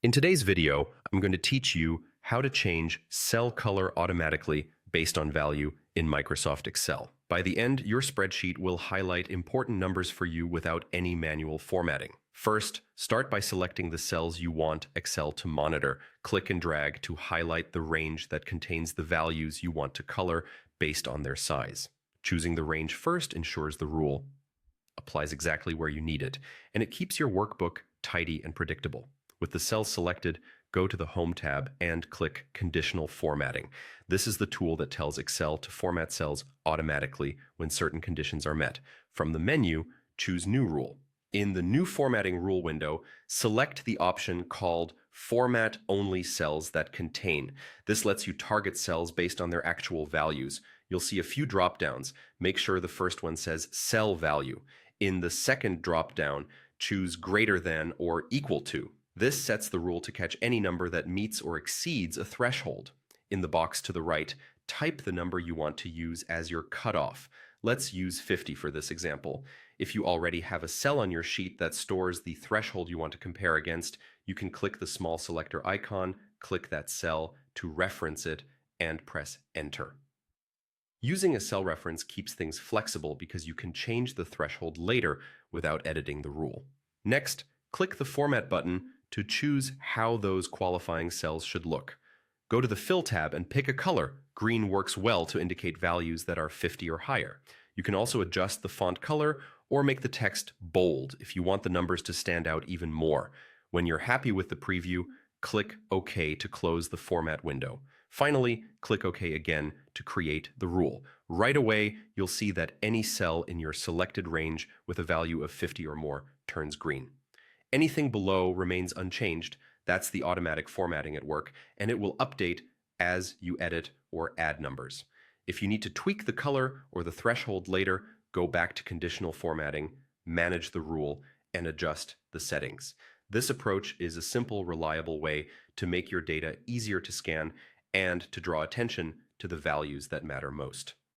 In today's video, I'm going to teach you how to change cell color automatically based on value in Microsoft Excel. By the end, your spreadsheet will highlight important numbers for you without any manual formatting. First, start by selecting the cells you want Excel to monitor. Click and drag to highlight the range that contains the values you want to color based on their size. Choosing the range first ensures the rule applies exactly where you need it, and it keeps your workbook tidy and predictable. With the cells selected, go to the Home tab and click Conditional Formatting. This is the tool that tells Excel to format cells automatically when certain conditions are met. From the menu, choose New Rule. In the New Formatting Rule window, select the option called Format Only Cells That Contain. This lets you target cells based on their actual values. You'll see a few drop-downs. Make sure the first one says Cell Value. In the second drop-down, choose Greater Than or Equal To. This sets the rule to catch any number that meets or exceeds a threshold. In the box to the right, type the number you want to use as your cutoff. Let's use 50 for this example. If you already have a cell on your sheet that stores the threshold you want to compare against, you can click the small selector icon, click that cell to reference it, and press Enter. Using a cell reference keeps things flexible because you can change the threshold later without editing the rule. Next, click the Format button to choose how those qualifying cells should look. Go to the Fill tab and pick a color. Green works well to indicate values that are 50 or higher. You can also adjust the font color or make the text bold if you want the numbers to stand out even more. When you're happy with the preview, click OK to close the format window. Finally, click OK again to create the rule. Right away, you'll see that any cell in your selected range with a value of 50 or more turns green. Anything below remains unchanged. That's the automatic formatting at work, and it will update as you edit or add numbers. If you need to tweak the color or the threshold later, go back to conditional formatting, manage the rule, and adjust the settings. This approach is a simple, reliable way to make your data easier to scan and to draw attention to the values that matter most.